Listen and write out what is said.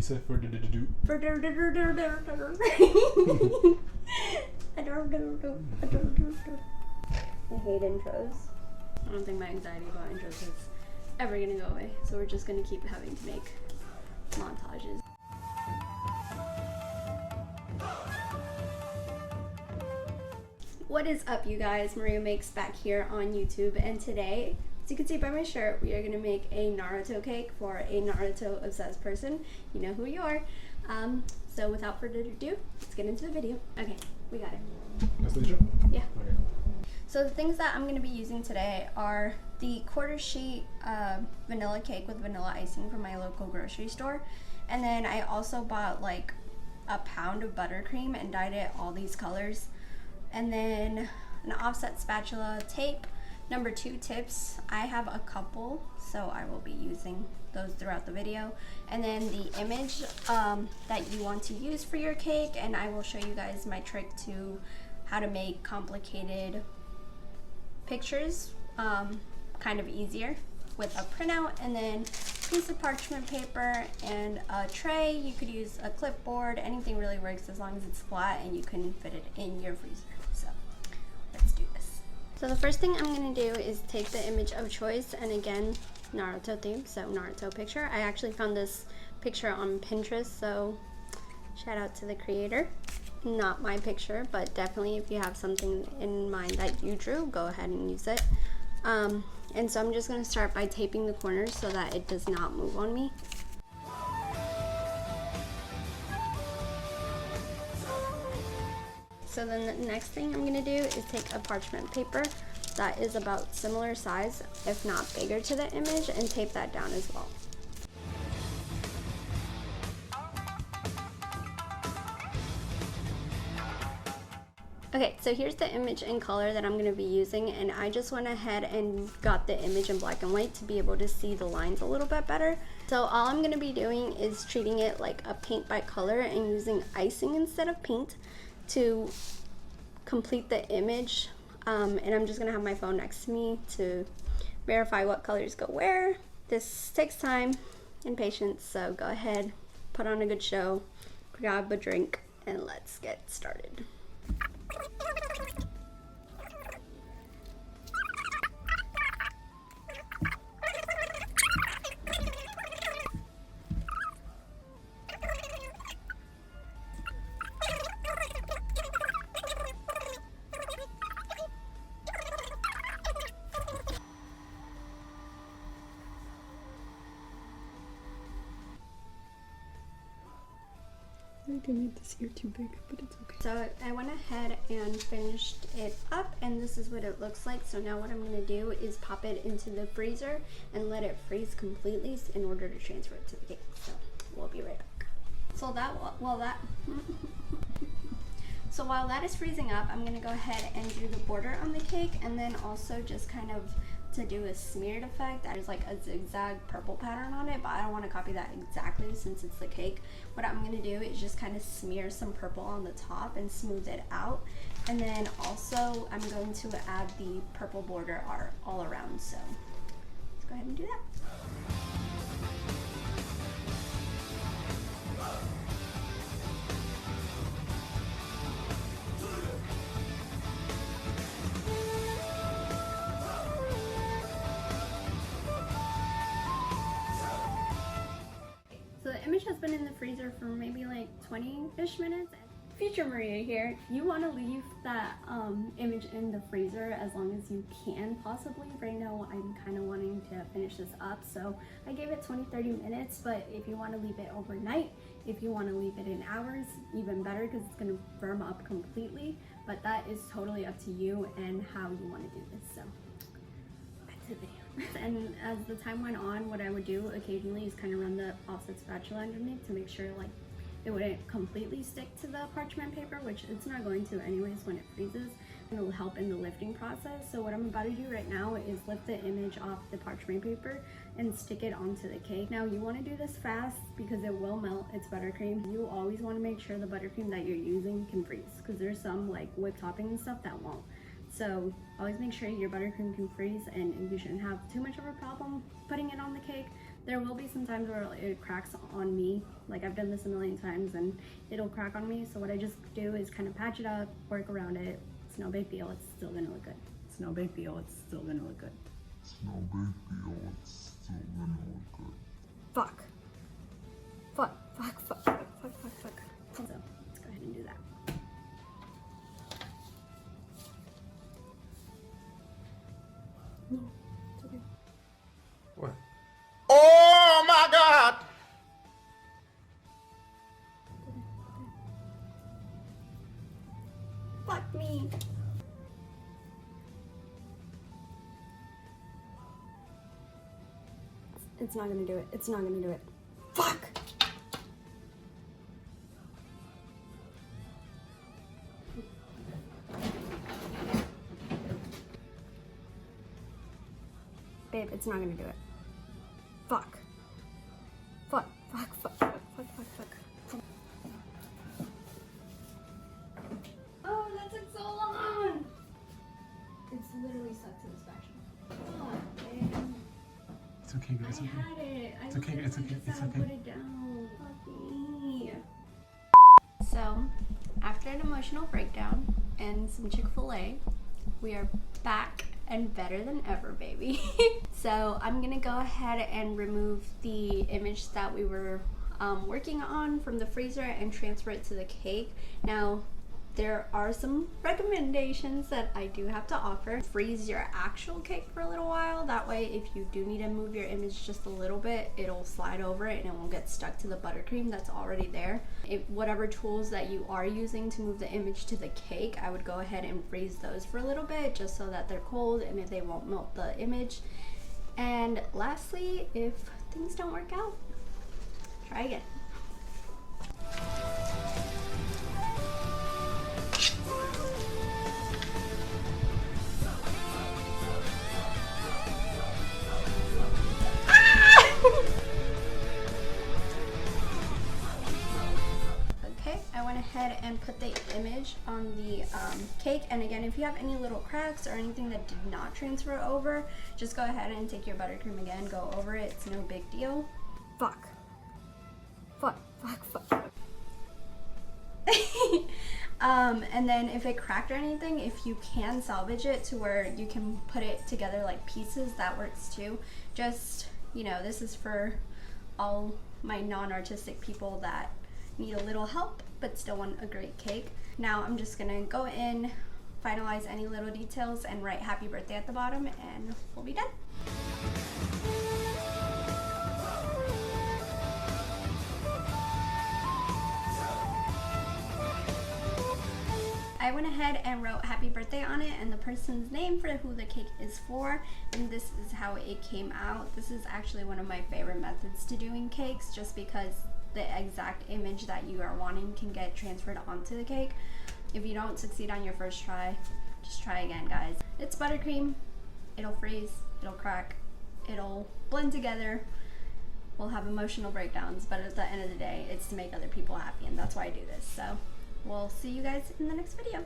said for do. For I hate intros. I don't think my anxiety about intros is ever gonna go away, so we're just gonna keep having to make montages. What is up, you guys? Maria Makes back here on YouTube, and today, as you can see by my shirt, we are gonna make a Naruto cake for a Naruto obsessed person. You know who you are. So without further ado, let's get into the video. Okay, we got it. That's the intro? Yeah. Okay. So the things that I'm going to be using today are the quarter sheet vanilla cake with vanilla icing from my local grocery store. And then I also bought like a pound of buttercream and dyed it all these colors. And then an offset spatula, tape, number 2 tips. I have a couple, so I will be using those throughout the video. And then the image that you want to use for your cake, and I will show you guys my trick to how to make complicated pictures kind of easier with a printout. And then a piece of parchment paper and a tray. You could use a clipboard. Anything really works as long as it's flat and you can fit it in your freezer. So let's do this. So the first thing I'm going to do is take the image of choice, and again, Naruto theme, so Naruto picture. I actually found this picture on Pinterest, so shout out to the creator. Not my picture, but definitely if you have something in mind that you drew, go ahead and use it. And so I'm just going to start by taping the corners so that it does not move on me. So then the next thing I'm going to do is take a parchment paper that is about similar size, if not bigger, to the image, and tape that down as well. Okay, so here's the image in color that I'm going to be using, and I just went ahead and got the image in black and white to be able to see the lines a little bit better. So all I'm going to be doing is treating it like a paint by color and using icing instead of paint to complete the image. And I'm just going to have my phone next to me to verify what colors go where. This takes time and patience, so go ahead, put on a good show, grab a drink, and let's get started. I think I made this ear too big, but it's okay. So I went ahead and finished it up, and this is what it looks like. So now what I'm going to do is pop it into the freezer and let it freeze completely in order to transfer it to the cake. So we'll be right back. So while that is freezing up, I'm going to go ahead and do the border on the cake, and then also just kind of to do a smeared effect. There's like a zigzag purple pattern on it, but I don't want to copy that exactly since it's the cake. What I'm going to do is just kind of smear some purple on the top and smooth it out, and then also I'm going to add the purple border art all around. So let's go ahead and do that. So the image has been in the freezer for maybe like 20-ish minutes. Future Maria here. You want to leave that image in the freezer as long as you can possibly. Right now I'm kind of wanting to finish this up, so I gave it 20-30 minutes, but if you want to leave it overnight, if you want to leave it in hours, even better, because it's going to firm up completely. But that is totally up to you and how you want to do this. So back to the video. And as the time went on, what I would do occasionally is kind of run the offset spatula underneath to make sure like it wouldn't completely stick to the parchment paper, which it's not going to anyways when it freezes, and it'll help in the lifting process. So what I'm about to do right now is lift the image off the parchment paper and stick it onto the cake. Now you want to do this fast because it will melt. It's buttercream. You always want to make sure the buttercream that you're using can freeze, because there's some like whipped topping and stuff that won't. So always make sure your buttercream can freeze, and you shouldn't have too much of a problem putting it on the cake. There will be some times where it cracks on me. Like I've done this a million times and it'll crack on me. So what I just do is kind of patch it up, work around it. It's no big deal. It's still gonna look good. It's no big deal. It's still gonna look good. It's no big deal. It's still gonna look good. Fuck. Fuck. Fuck. Fuck. Fuck. Fuck. Fuck. Fuck. So let's go ahead and do that. No, it's okay. What? Oh my God! Fuck me. It's not gonna do it. It's not gonna do it. Fuck! Babe, it's not gonna do it. Fuck. Fuck. Fuck. Fuck. Fuck. Fuck. Fuck. Fuck. Oh, that took so long! It's literally stuck to this fashion. Oh, man. It's okay, guys. I had it. It's okay. It's okay. It's okay. Put it down. Fuck me. So, after an emotional breakdown and some Chick-fil-A, we are back and better than ever, baby. So I'm gonna go ahead and remove the image that we were working on from the freezer and transfer it to the cake. Now, there are some recommendations that I do have to offer. Freeze your actual cake for a little while. That way, if you do need to move your image just a little bit, it'll slide over it and it won't get stuck to the buttercream that's already there. Whatever tools that you are using to move the image to the cake, I would go ahead and freeze those for a little bit just so that they're cold and if they won't melt the image. And lastly, if things don't work out, try again. Okay, I went ahead and put the image on the cake, and again, if you have any little cracks or anything that did not transfer over, just go ahead and take your buttercream again, go over it, it's no big deal. Fuck. Fuck, fuck, fuck. And then if it cracked or anything, if you can salvage it to where you can put it together like pieces, that works too. Just, you know, this is for all my non-artistic people that need a little help but still want a great cake. Now I'm just gonna go in, finalize any little details and write happy birthday at the bottom and we'll be done. I went ahead and wrote happy birthday on it and the person's name for who the cake is for, and this is how it came out. This is actually one of my favorite methods to doing cakes just because the exact image that you are wanting can get transferred onto the cake. If you don't succeed on your first try, just try again, guys. It's buttercream, it'll freeze, it'll crack, it'll blend together. We'll have emotional breakdowns, but at the end of the day, it's to make other people happy, and that's why I do this. So we'll see you guys in the next video.